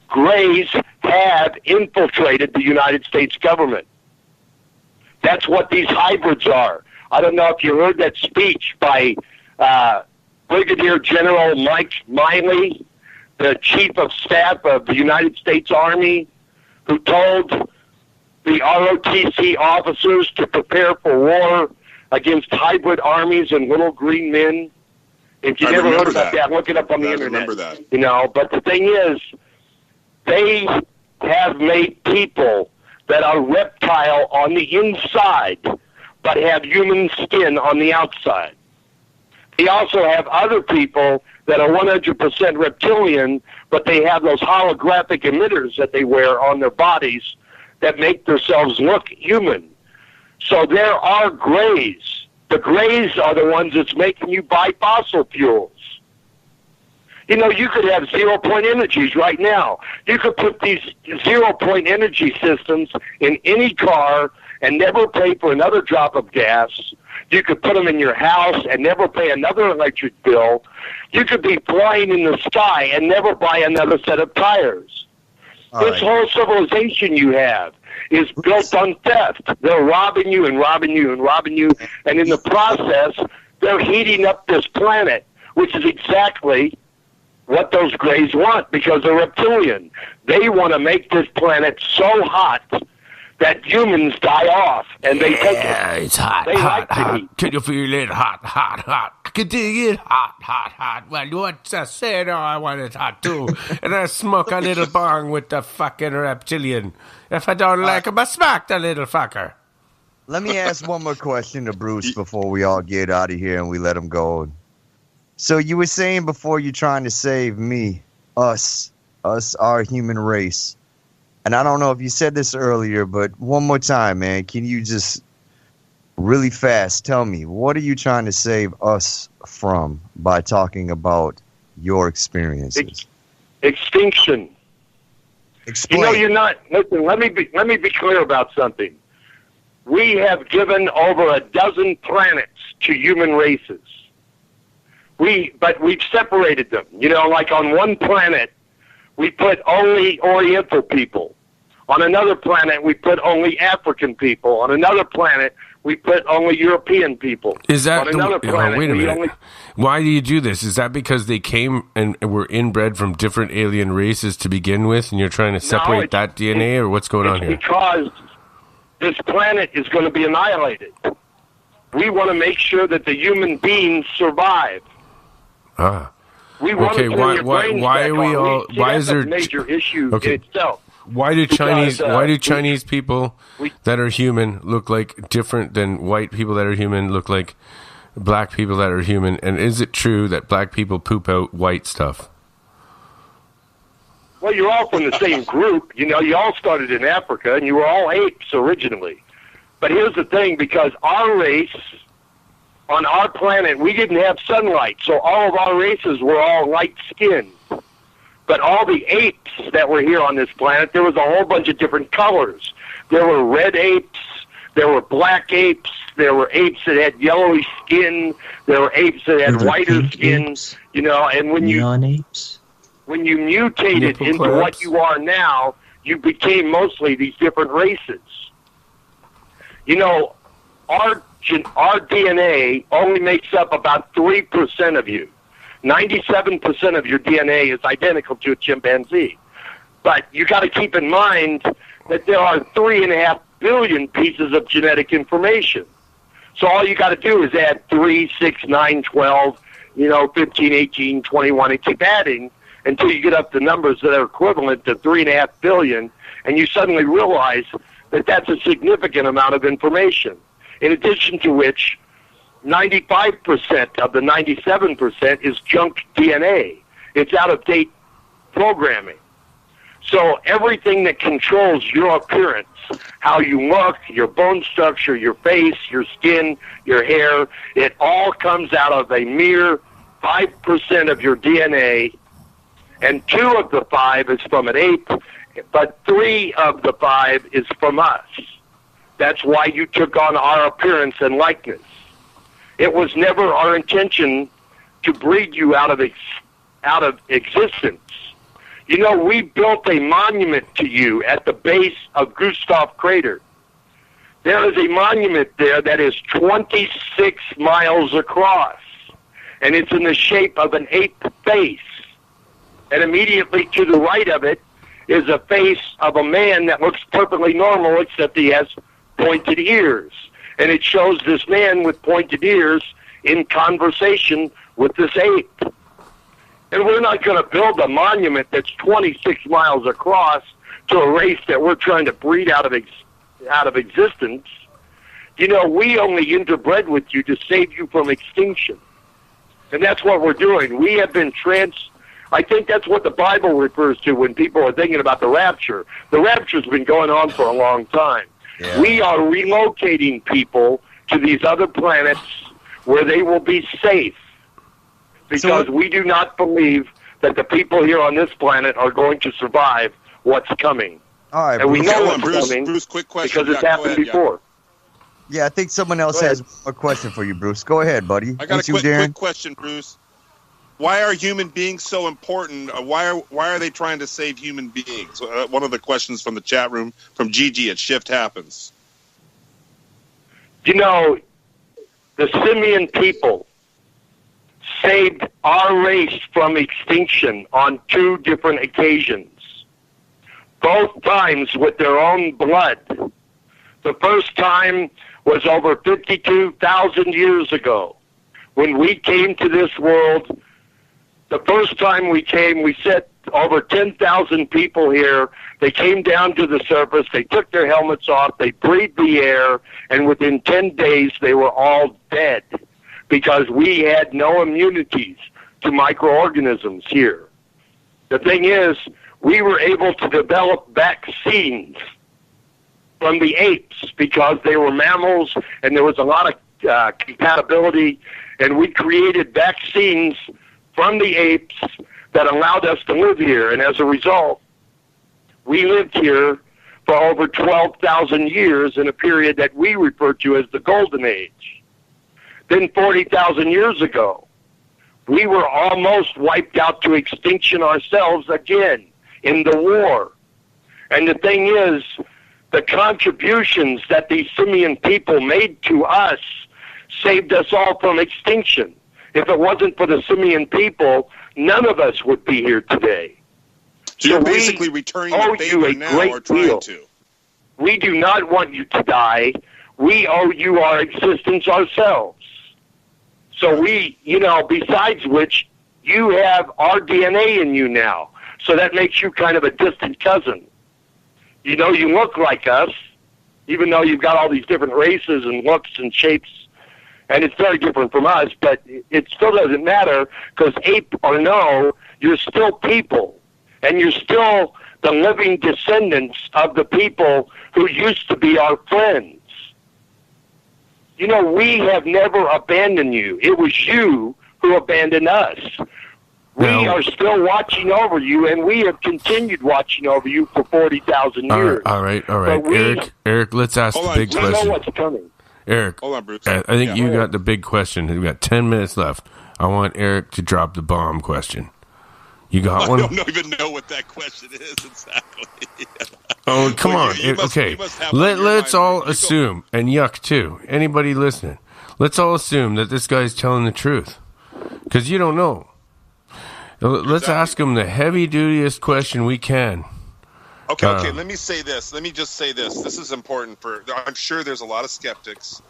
Greys have infiltrated the United States government. That's what these hybrids are. I don't know if you heard that speech by Brigadier General Mike Miley, the Chief of Staff of the United States Army, who told the ROTC officers to prepare for war against hybrid armies and little green men. If you never heard about that, look it up on the internet. I remember that. You know, but the thing is, they have made people that are reptile on the inside, but have human skin on the outside. They also have other people that are 100% reptilian, but they have those holographic emitters that they wear on their bodies that make themselves look human. So there are grays. The grays are the ones that's making you buy fossil fuels. You know, you could have 0-point energies right now. You could put these 0-point energy systems in any car and never pay for another drop of gas. You could put them in your house and never pay another electric bill. You could be flying in the sky and never buy another set of tires. This whole civilization you have is built on theft. They're robbing you and robbing you and robbing you, and in the process, they're heating up this planet, which is exactly what those grays want, because they're reptilian. They want to make this planet so hot that humans die off, and they take it. Yeah, it's hot, They hot, like to hot. eat. Can you feel it? Hot, hot, hot. I can dig it. Hot, hot, hot. Well, what I said, oh, I want it hot too. And I smoke a little bong with the fucking reptilian. If I don't like him, I smack the little fucker. Let me ask one more question to Bruce before we all get out of here and we let him go. So you were saying before you're trying to save me, us, our human race. And I don't know if you said this earlier, but one more time, man, can you just really fast tell me, what are you trying to save us from by talking about your experiences? Extinction. Explain. You know, you're not. Listen, let me be clear about something. We have given over a dozen planets to human races. But we've separated them. You know, like on one planet, we put only Oriental people. On another planet, we put only African people. On another planet, we put only European people. Is that on another planet? wait a minute. Only, Why do you do this? Is that because they came and were inbred from different alien races to begin with, and you're trying to separate that DNA, or what's going on here? Because this planet is going to be annihilated. We want to make sure that the human beings survive. Ah. We want Okay, to turn your brains why back are we on. all? See, Why that's is there a major issue Okay. in itself? Why do Chinese people we- that are human look like different than white people that are human look like black people that are human? And is it true that black people poop out white stuff? Well, you're all from the same group. You know, you all started in Africa, and you were all apes originally. But here's the thing, because our race, on our planet, we didn't have sunlight, so all of our races were all light-skinned. But all the apes that were here on this planet, there was a whole bunch of different colors. There were red apes, there were black apes, there were apes that had yellowy skin, there were apes that had whiter skin, you know, and when you mutated into what you are now, you became mostly these different races. You know, our DNA only makes up about 3% of you. 97% of your DNA is identical to a chimpanzee. But you got to keep in mind that there are 3.5 billion pieces of genetic information. So all you got to do is add 3, 6, 9, 12, 15, 18, 21, and keep adding until you get up to numbers that are equivalent to 3.5 billion, and you suddenly realize that that's a significant amount of information. In addition to which, 95% of the 97% is junk DNA. It's out-of-date programming. So everything that controls your appearance, how you look, your bone structure, your face, your skin, your hair, it all comes out of a mere 5% of your DNA, and 2 of the 5 is from an ape, but 3 of the 5 is from us. That's why you took on our appearance and likeness. It was never our intention to breed you out of existence. You know, we built a monument to you at the base of Gustav Crater. There is a monument there that is 26 miles across, and it's in the shape of an ape face. And immediately to the right of it is a face of a man that looks perfectly normal, except he has pointed ears. And it shows this man with pointed ears in conversation with this ape. And we're not going to build a monument that's 26 miles across to a race that we're trying to breed out of existence. You know, we only interbred with you to save you from extinction. And that's what we're doing. We have been I think that's what the Bible refers to when people are thinking about the rapture. The rapture's been going on for a long time. Yeah. We are relocating people to these other planets where they will be safe. Because we do not believe that the people here on this planet are going to survive what's coming. All right, and we know what's coming Bruce, quick question. Because it's happened before. Yeah, I think someone else has a question for you, Bruce. Go ahead, buddy. I got a quick question, Bruce. Why are human beings so important? Why are they trying to save human beings? One of the questions from the chat room from Gigi at Shift Happens. You know, the simian people saved our race from extinction on 2 different occasions, both times with their own blood. The first time was over 52,000 years ago when we came to this world. The first time we came, we set over 10,000 people here. They came down to the surface. They took their helmets off. They breathed the air. And within 10 days, they were all dead because we had no immunities to microorganisms here. The thing is, we were able to develop vaccines from the apes because they were mammals and there was a lot of compatibility. And we created vaccines from the apes that allowed us to live here. And as a result, we lived here for over 12,000 years in a period that we refer to as the Golden Age. Then 40,000 years ago, we were almost wiped out to extinction ourselves again in the war. And the thing is, the contributions that these simian people made to us saved us all from extinction. If it wasn't for the simian people, none of us would be here today. So you're basically returning the favor now, or trying to. We do not want you to die. We owe you our existence ourselves. So we, besides which, you have our DNA in you now. So that makes you kind of a distant cousin. You look like us, even though you've got all these different races and looks and shapes, and it's very different from us, but it still doesn't matter, because ape or no, you're still people, and you're still the living descendants of the people who used to be our friends. We have never abandoned you. It was you who abandoned us. We are still watching over you, and we have continued watching over you for 40,000 years. All right. Eric, let's ask the big question. We know what's coming. Eric, hold on, Bruce. I think you got the big question. We've got 10 minutes left. I want Eric to drop the bomb question. You got one? I don't even know what that question is exactly. Oh, come on. Okay, let's all assume, and Yuck too, anybody listening, let's all assume that this guy's telling the truth, because you don't know. Let's ask him the heavy-dutiest question we can. Okay, let me say this. Let me just say this. This is important I'm sure there's a lot of skeptics.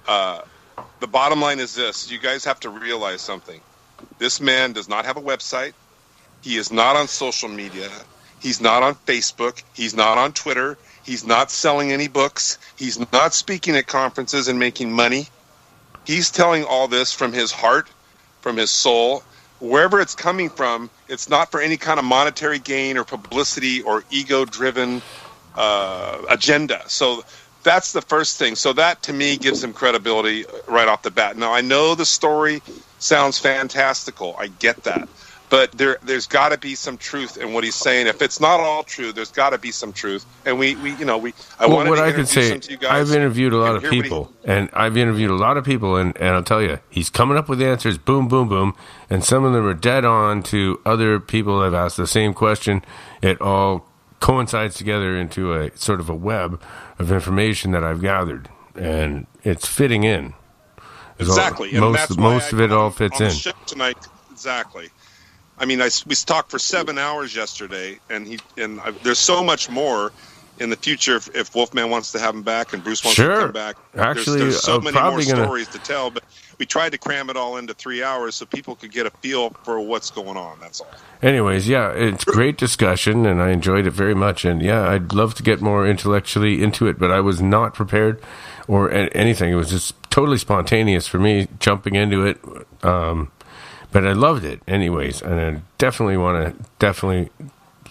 The bottom line is this. You guys have to realize something. This man does not have a website. He is not on social media. He's not on Facebook. He's not on Twitter. He's not selling any books. He's not speaking at conferences and making money. He's telling all this from his heart, from his soul. Wherever it's coming from, it's not for any kind of monetary gain or publicity or ego-driven agenda. So that's the first thing. So that, to me, gives him credibility right off the bat. Now, I know the story sounds fantastical. I get that. But there's got to be some truth in what he's saying. If it's not all true, there's got to be some truth. And I wanted what to I can introduce say, him to you guys. I've interviewed a lot of people, and I'll tell you, he's coming up with answers, boom, boom, boom, and some of them are dead on to other people that have asked the same question. It all coincides together into a sort of a web of information that I've gathered, and it's fitting in. Exactly. And most of it all fits in. Tonight, exactly. I mean, we talked for 7 hours yesterday, and there's so much more in the future if Wolfman wants to have him back and Bruce wants to come back. Actually, there's so many more stories to tell, but we tried to cram it all into 3 hours so people could get a feel for what's going on. That's all. Anyways, yeah, it's great discussion, and I enjoyed it very much. And yeah, I'd love to get more intellectually into it, but I was not prepared or anything. It was just totally spontaneous for me jumping into it. But I loved it anyways, and I definitely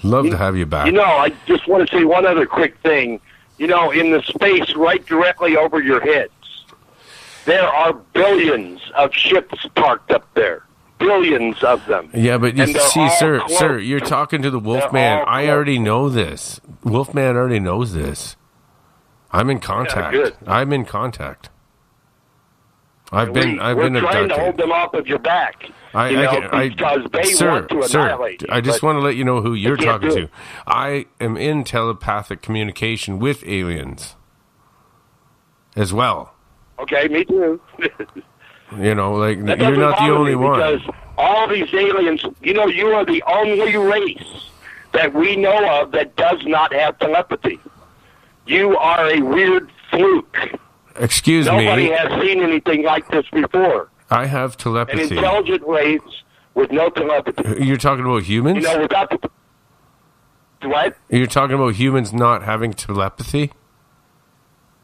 love to have you back. I just want to say one other quick thing. In the space right directly over your heads, there are billions of ships parked up there. Billions of them. Yeah, but you see, sir, you're talking to the Wolfman. I already know this. Wolfman already knows this. I'm in contact. Yeah, I'm in contact. I've been abducted. We're trying to hold them off of your back. Because they want to annihilate you. I just want to let you know who you're talking to. I am in telepathic communication with aliens as well. Okay, me too. You're not the only one. Because all these aliens, you are the only race that we know of that does not have telepathy. You are a weird fluke. Excuse me. Nobody has seen anything like this before. I have telepathy. An intelligent race with no telepathy. You're talking about humans? Without what? You're talking about humans not having telepathy?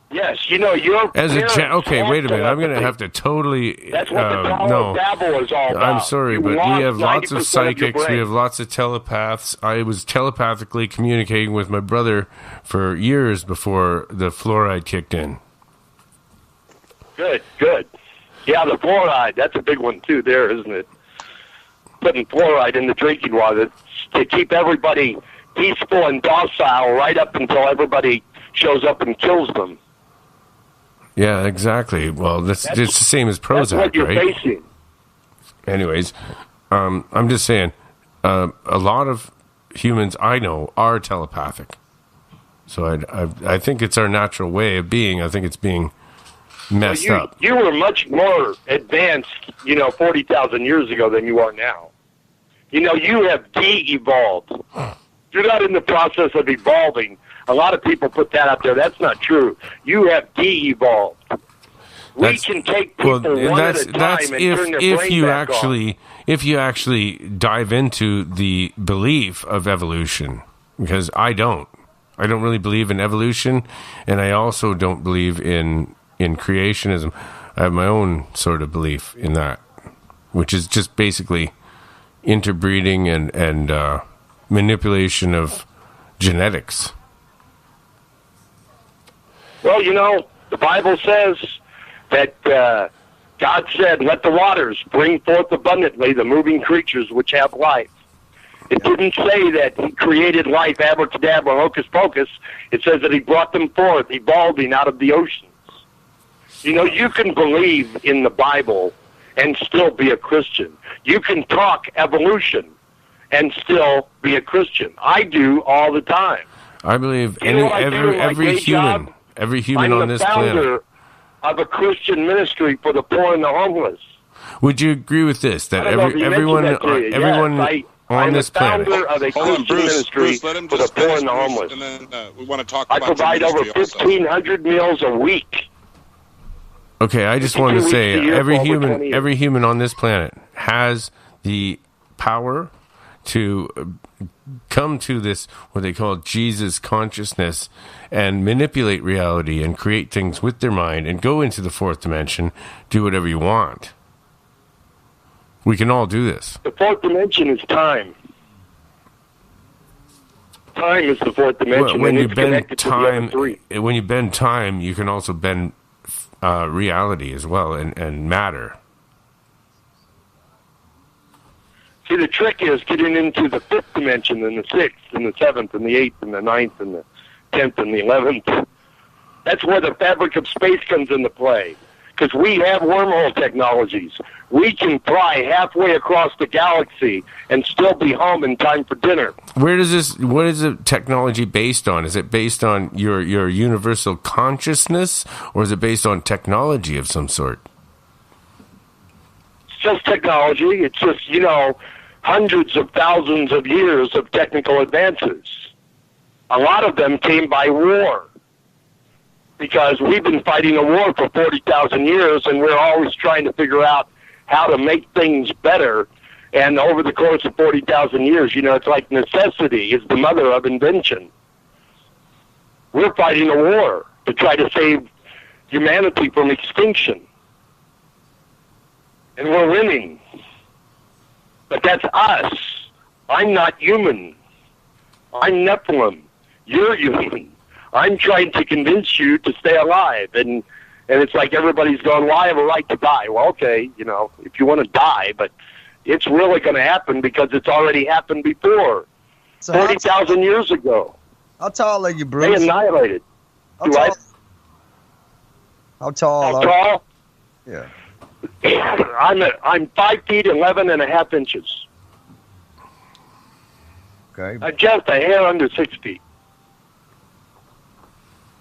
Yes, your as a okay, wait a minute. I'm going to have to totally. That's what the Tower of Babel is all about. I'm sorry, but we have lots of psychics. We have lots of telepaths. I was telepathically communicating with my brother for years before the fluoride kicked in. Good. Yeah, the fluoride, that's a big one too there, isn't it? Putting fluoride in the drinking water to keep everybody peaceful and docile right up until everybody shows up and kills them. Yeah, exactly. Well, it's the same as Prozac, that's what you're right? Facing. Anyways, I'm just saying, a lot of humans I know are telepathic. So I think it's our natural way of being. I think it's being messed up. You were much more advanced, 40,000 years ago than you are now. You have de-evolved. You're not in the process of evolving. A lot of people put that out there. That's not true. You have de-evolved. We can take people one at a time and turn their brain back on. If you actually dive into the belief of evolution, because I don't really believe in evolution, and I also don't believe in creationism. I have my own sort of belief in that, which is just basically interbreeding and manipulation of genetics. Well, the Bible says that God said, let the waters bring forth abundantly the moving creatures which have life. It didn't say that he created life, abracadabra, hocus pocus. It says that he brought them forth, evolving out of the oceans. You can believe in the Bible and still be a Christian. You can talk evolution and still be a Christian. I do all the time. I believe every human on this planet. I'm the founder of a Christian ministry for the poor and the homeless. Would you agree with this? That everyone on this planet. I'm the founder of a Christian ministry for the poor and the homeless. And then we want to talk I about provide over 1,500 meals a week. Okay, I just wanted to say every human on this planet has the power to come to this, what they call Jesus consciousness, and manipulate reality and create things with their mind and go into the fourth dimension, do whatever you want. We can all do this. The fourth dimension is time. Time is the fourth dimension. When you bend time, you can also bend reality as well and matter. See, the trick is getting into the fifth dimension and the sixth and the seventh and the eighth and the ninth and the 10th and the 11th. That's where the fabric of space comes into play. Because we have wormhole technologies. We can fly halfway across the galaxy and still be home in time for dinner. What is the technology based on? Is it based on your universal consciousness, or is it based on technology of some sort? It's just technology. It's just, hundreds of thousands of years of technical advances. A lot of them came by war. Because we've been fighting a war for 40,000 years, and we're always trying to figure out how to make things better. And over the course of 40,000 years, it's like necessity is the mother of invention. We're fighting a war to try to save humanity from extinction. And we're winning. But that's us. I'm not human. I'm Nephilim. You're human. I'm trying to convince you to stay alive, and it's like everybody's going, well, I have a right to die. Well, okay, if you want to die, but it's really going to happen because it's already happened before, so 40,000 years ago. How tall are you, Bruce? They annihilated. How tall? Yeah. I'm 5 feet 11 and a half inches. Okay. I'm just a hair under 6 feet.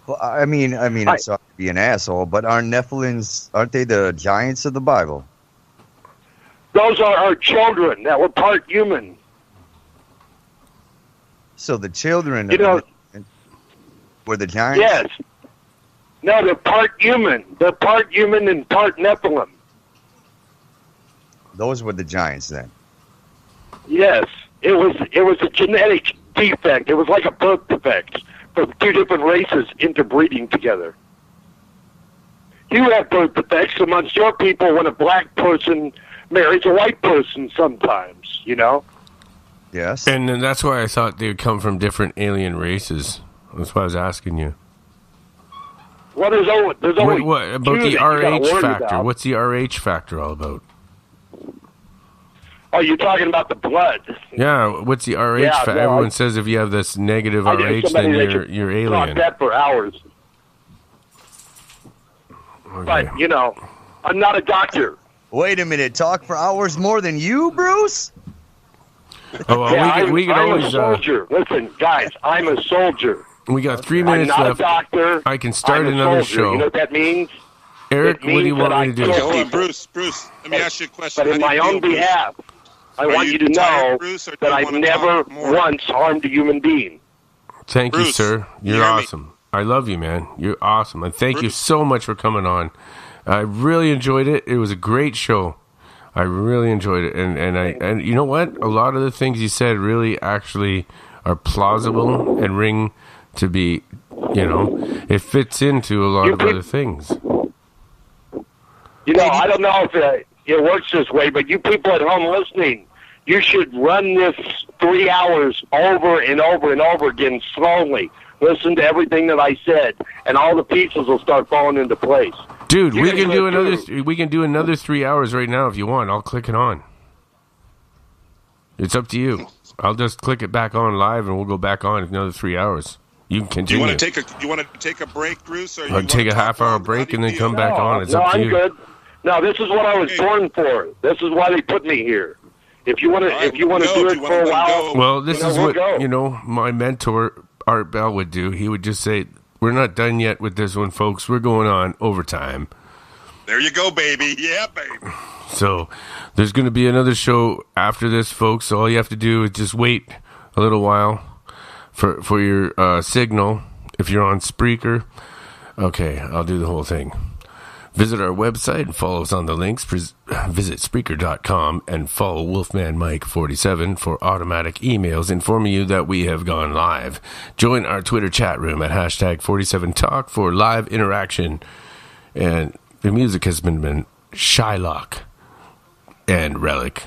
Well, I mean, I'm sorry to be an asshole, but aren't they the giants of the Bible? Those are our children that were part human. So the children were the giants? Yes. No, they're part human. They're part human and part Nephilim. Those were the giants then? Yes. It was a genetic defect. It was like a birth defect. From two different races interbreeding together. You have birth defects amongst your people when a black person marries a white person sometimes, Yes. And that's why I thought they would come from different alien races. That's why I was asking you. Well, there's always what about the RH factor? About. What's the RH factor all about? Oh, you're talking about the blood. Yeah, what's the RH factor? Everyone says if you have this negative RH, then you're alien. Talk that for hours. Okay. But, I'm not a doctor. Wait a minute, talk for hours more than you, Bruce? Oh, well, yeah, we can I'm always... a soldier. Listen, guys, I'm a soldier. We got 3 minutes I'm not left. A doctor. I can start I'm another soldier. show. You know what that means? Eric, what do you want me to do? Hold on, Bruce, let me ask you a question. But in my own behalf, I want you to know that I've never once harmed a human being. Thank you, sir. You're awesome. I love you, man. You're awesome. And thank you so much for coming on. I really enjoyed it. It was a great show. I really enjoyed it. And you know what? A lot of the things you said really actually are plausible and ring to be, it fits into a lot of other things. I don't know if it works this way, but you people at home listening, you should run this 3 hours over and over and over again slowly. Listen to everything that I said, and all the pieces will start falling into place. Dude, we can do another 3 hours right now if you want. I'll click it on. It's up to you. I'll just click it back on live, and we'll go back on another 3 hours. You can continue. You want to take a break, Bruce? Or I'll take a half-hour break and then come back on. It's up to you. I'm good. No, this is what I was born for. This is why they put me here. If you want to do it for a while, well, this is what my mentor Art Bell would do. He would just say, "We're not done yet with this one, folks. We're going on overtime." There you go, baby. Yeah, baby. So there's going to be another show after this, folks. So all you have to do is just wait a little while for your signal. If you're on Spreaker, okay, I'll do the whole thing. Visit our website and follow us on the links. Visit Spreaker.com and follow Wolfman Mike 47 for automatic emails informing you that we have gone live. Join our Twitter chat room at #47Talk for live interaction. And the music has been Shylock and Relic,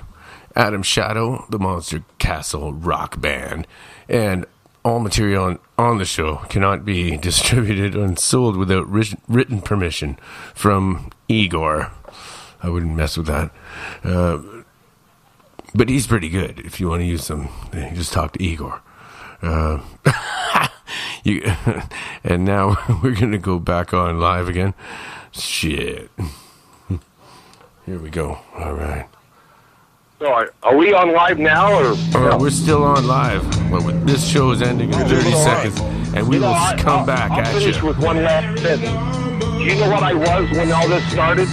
Adam Shadow, the Monster Castle Rock Band, and all material on the show cannot be distributed and sold without written permission from Igor. I wouldn't mess with that. But he's pretty good. If you want to use some, just talk to Igor. And now we're going to go back on live again. Shit. Here we go. All right. So are we on live now, or? We're still on live. Well, this show is ending in 30 seconds, and we will come back I'll at finish you. with one last sentence. Do you know what I was when all this started?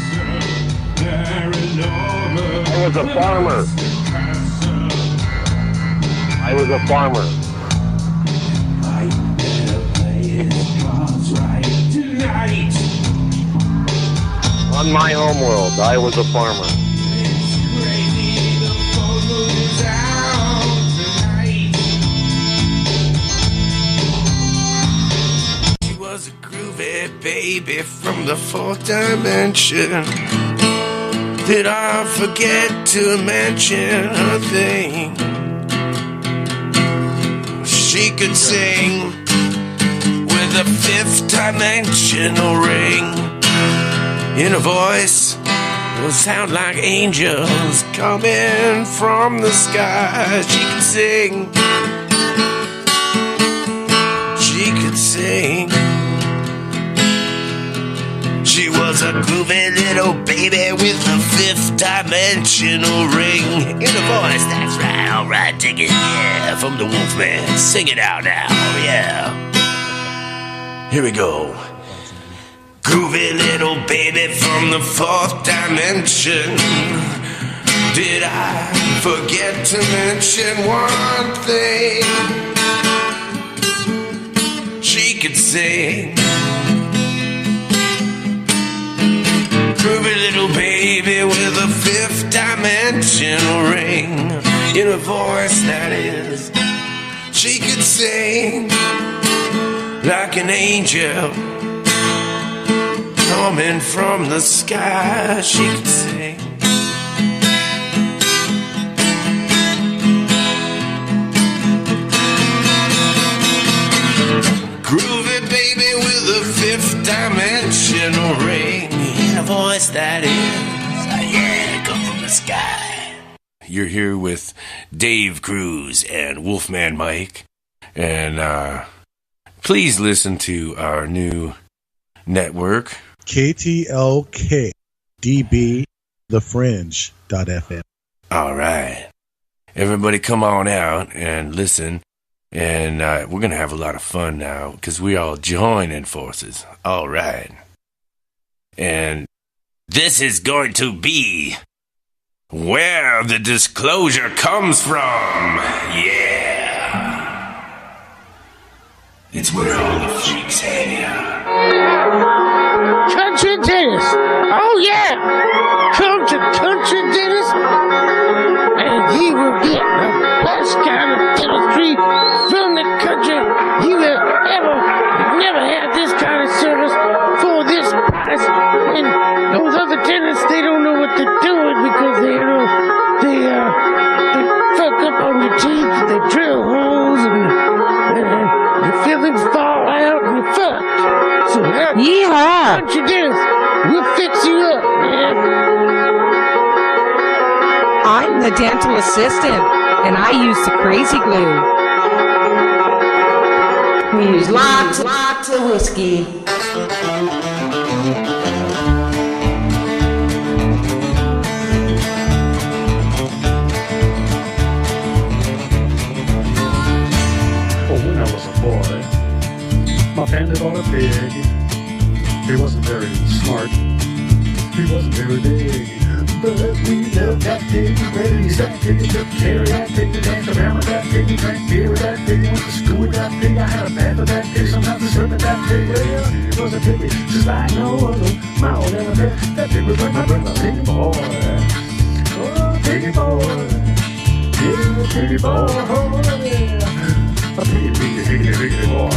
I was a farmer. On my homeworld, I was a farmer. She was a groovy baby from the fourth dimension. Did I forget to mention her thing? She could sing with a fifth dimensional ring in a voice that'll sound like angels coming from the sky. She could sing. She could sing. She was a groovy little baby with a fifth dimensional ring in a voice. That's right, alright, dig it, yeah. From the Wolfman, sing it out now, yeah. Here we go. Groovy little baby from the fourth dimension. Did I forget to mention one thing? She could sing. Groovy little baby with a fifth dimensional ring in a voice that is. She could sing like an angel coming from the sky. She could sing. Groovy baby with a fifth dimensional ring in a voice that is, yeah, come from the sky. You're here with Dave Cruz and Wolfman Mike, and please listen to our new network, KTLK DB The Fringe.fm. All right. Everybody come on out and listen. And we're going to have a lot of fun now because we all joining forces. All right. And this is going to be where the disclosure comes from. Yeah. It's where all the freaks hang out. Country Dennis. Oh, yeah. Come to Country Dennis, and he will get the best kind of dentistry from the country you have ever. Never had this kind of service for this price. And those other dentists, they don't know what they're doing because they fuck up on your teeth, and they drill holes, and your fillings fall out, and you're fucked. So yeehaw! Country Dennis, we'll fix you up, man. I'm the dental assistant, and I use the crazy glue. We use lots of whiskey. When I was a boy, my family bought a pig. He wasn't very smart. He wasn't very big. But we loved that pig. We raised that pig. Took care of that pig. We danced around with that pig. We drank beer with that pig. Went to school with that pig. I had a bath with that pig. Sometimes I slept with that pig. Well, he was a piggy, just like no other. My old elephant. That pig was like my brother. Piggy boy. Oh, piggy boy. Yeah, piggy boy. Oh, yeah. A piggy boy.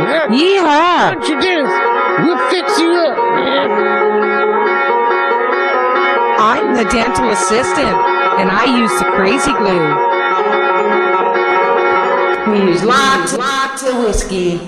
Yeehaw! Country Dennis, we'll fix you up, man. I'm the dental assistant, and I use the crazy glue. We use lots of whiskey.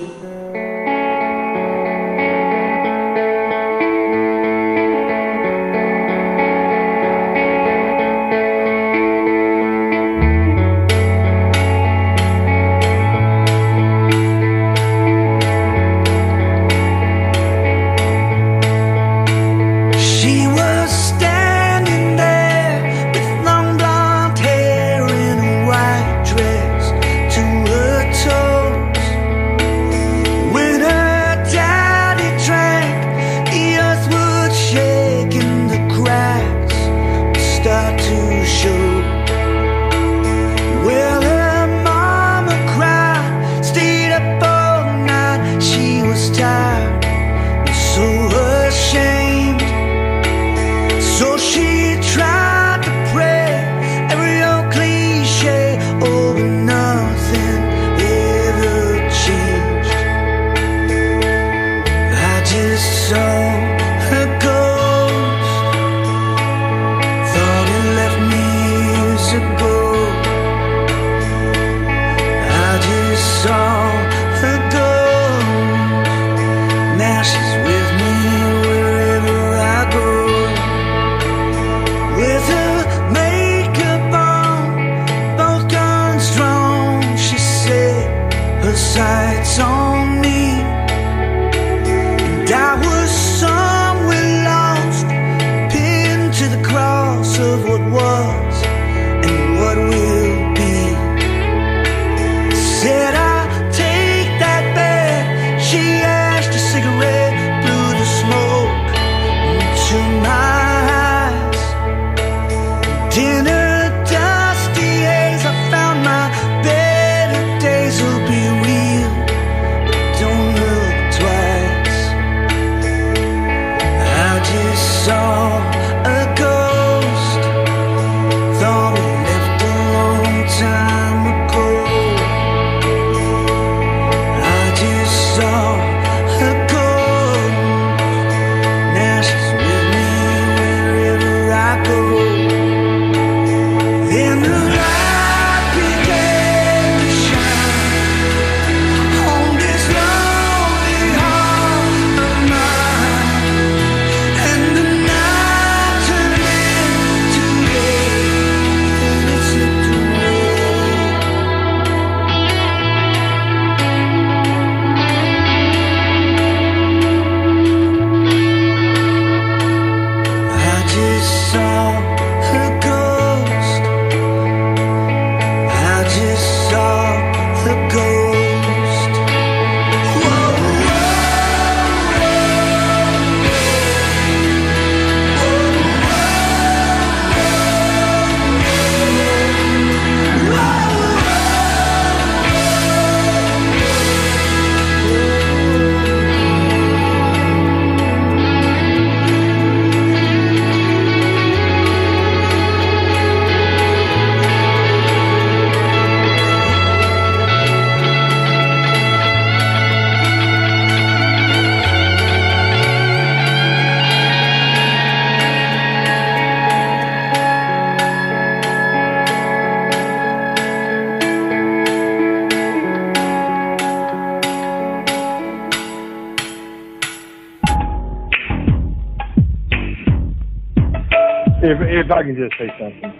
If I can just say something.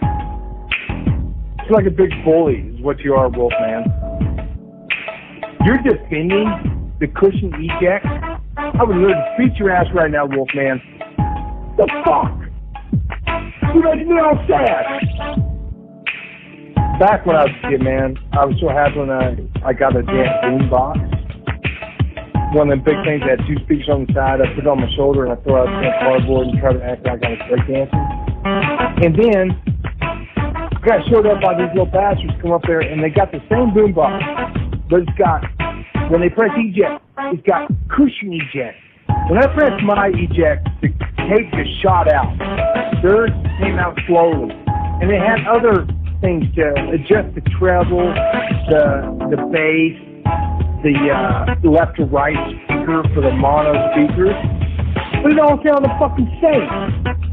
It's like a big bully is what you are, Wolfman. You're defending the cushion eject. I would literally beat your ass right now, Wolfman. The fuck? You make me all sad. Back when I was a kid, man, I was so happy when I got a damn boom box. One of them big things that had two speakers on the side. I put it on my shoulder and I throw out the cardboard and try to act like I was breakdancing. And then I got showed up by these little bastards come up there and they got the same boom box, but it's got, when they press eject, it's got cushion eject. When I pressed my eject, the tape just shot out. Theirs came out slowly. And they had other things to adjust the treble, the bass, the left to right speaker for the mono speakers, but it all sounded fucking same.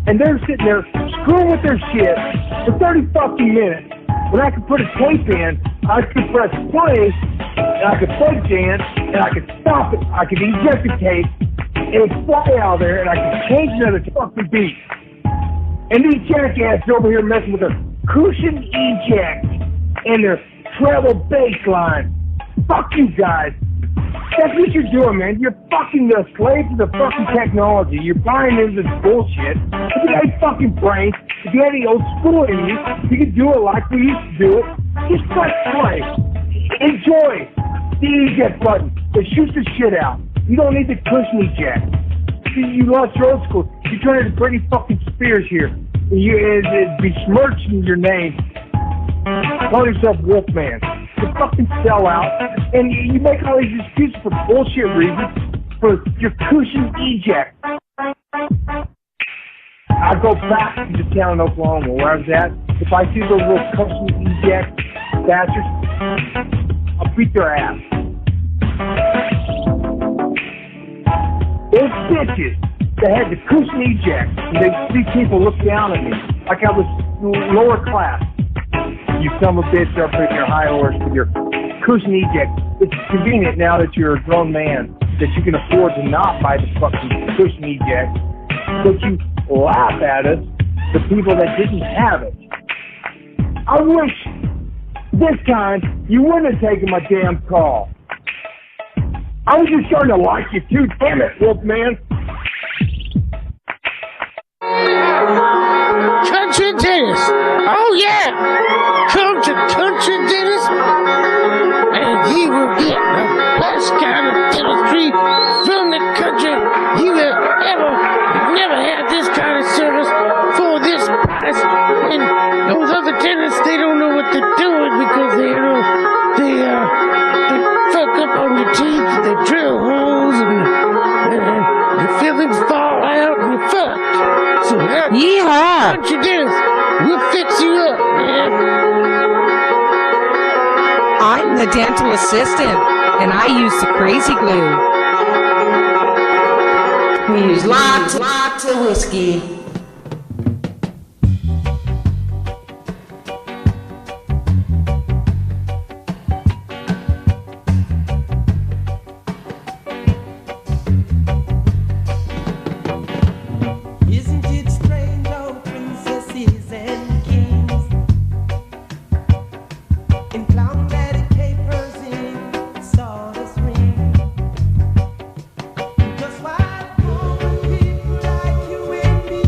And they're sitting there screwing with their shit for 30 fucking minutes. When I could put a tape in, I could press play, and I could play dance, and I could stop it. I could eject the tape, and it would fly out there, and I could change another fucking beat. And these jackasses over here messing with their cushion eject and their treble bass line. Fuck you guys. That's what you're doing, man. You're fucking the slave to the fucking technology. You're buying into this bullshit. If you had any fucking brains, if you had any old school in you, you could do it like we used to do it. Just press play. Enjoy the eject button. It shoots the shit out. You don't need the cushion eject. You lost your old school. You turn into Britney fucking Spears here. It'd be besmirching your name. Call yourself Wolfman. You fucking sell out, and you make all these excuses for bullshit reasons for your cushion eject. I go back to the town in Oklahoma where I was at. If I see those little cushion eject bastards, I'll beat their ass. Those bitches that had the cushion eject, and they see people look down at me like I was lower class. You son of a bitch up in your high horse with your cushion eject. It's convenient now that you're a grown man that you can afford to not buy the fucking cushion eject, but you laugh at us, the people that didn't have it. I wish this time you wouldn't have taken my damn call. I was just starting to like you too, damn it, Wolfman. Country Dennis. Oh, yeah. Come to Country Dennis, and he will get the best kind of dentistry from the country you have ever. Never had this kind of service for this price. And those other dentists, they don't know what they're doing because they fuck up on your teeth, they drill holes, and your fillings fall out, and you're fucked. So yeehaw! Country Dennis, we'll fix you up, man. I'm the dental assistant, and I use the crazy glue. We use lots of whiskey. Just why people like you and me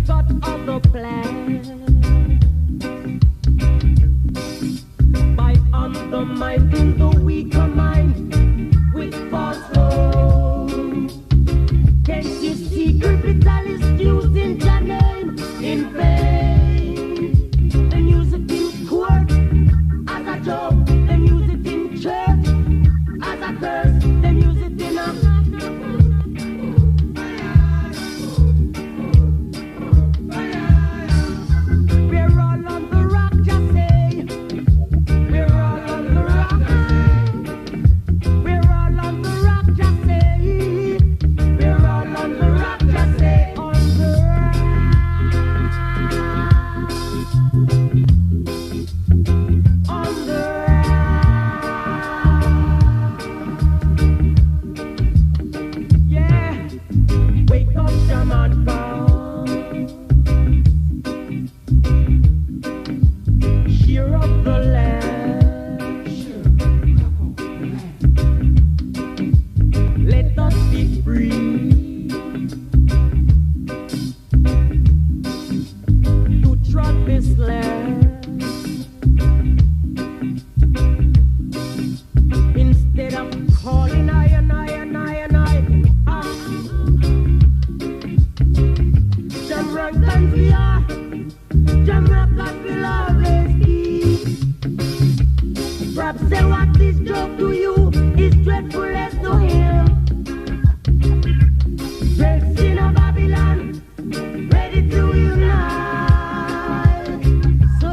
got other plans by undermining the weaker mind with false hope. Can't you see capitalists using your name in vain? Them use it in court as a joke, them use it in church as a curse, them use it in a we're all on the rock, just say. We're all on the rock. We're all on the rock, just say. We're all on the rock, just say. On the rock. On the rock. Yeah. Wake up, Jamaica. Cheer up the land. Let us be free to trot this land. Instead of calling I and I and I and I, Jamaicans we are, Jamaicans will always be. Perhaps say what this joke to you is dreadful as to him. Dread sin of Babylon, ready to unite. So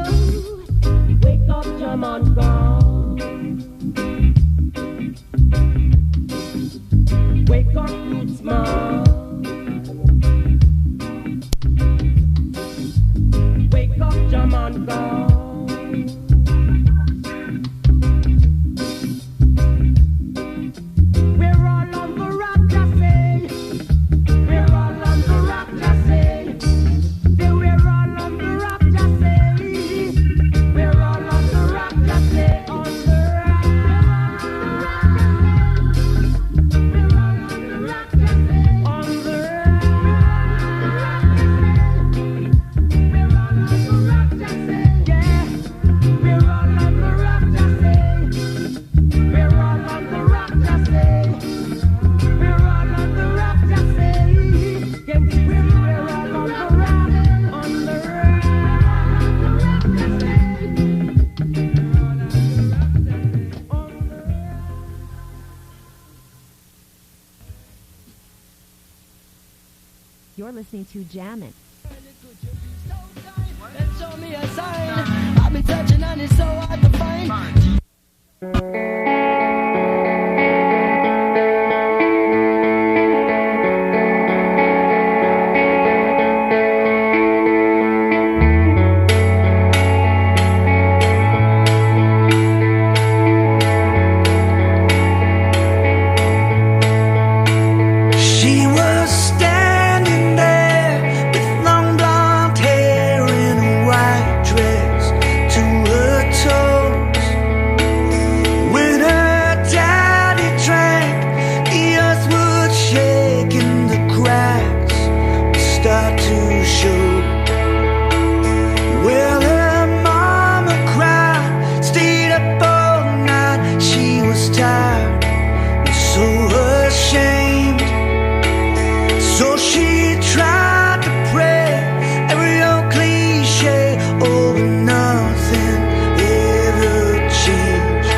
wake up, Jamaica. Wake up, Rootsman. Wake up, Jamaica. We're all on the rock, just say. We're all on the rock, just say. Say we're all on the rock, just say. We're all on the rock, just say. On the rock. We're all on the rock, just say. On the rock. We're all on the rock, just say. Yeah. We're all on the rock, just say. We're all on the rock, just say. We're all on the rock, just say. Can't you see we're all on the rock? On the rock. We're all on the rock, just say. We're all on the rock, just say. On the rock. You're listening to Jammin'. And show me a sign. I've been touching and it's so hard to find. She was standing there with long blonde hair in a white dress to her toes. When her daddy drank, the earth would shake and the cracks would start to show. Well, her mama cried, stayed up all night. She was tired and so ashamed. So she tried to pray every old cliche, oh, but nothing ever changed.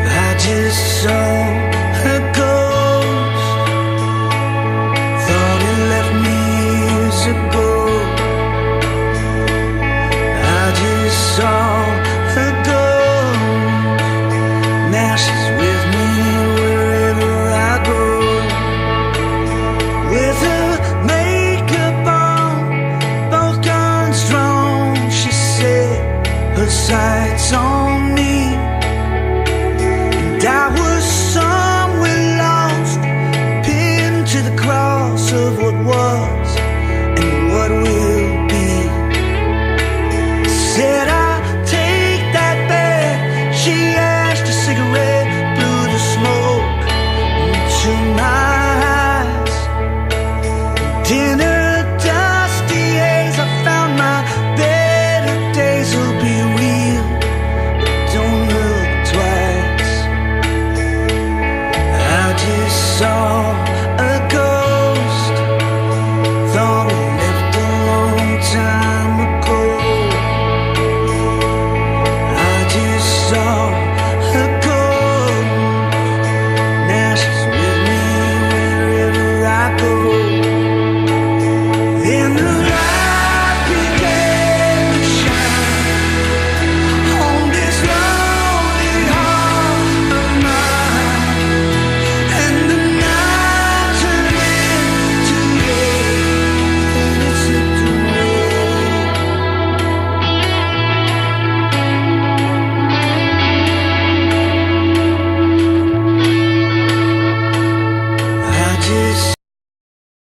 I just saw her ghost, thought it left me years ago. I just saw her ghost, now she's with me wherever I go. With her makeup on, both guns drawn, she set her sights on me. And I was somewhere lost, pinned to the cross of what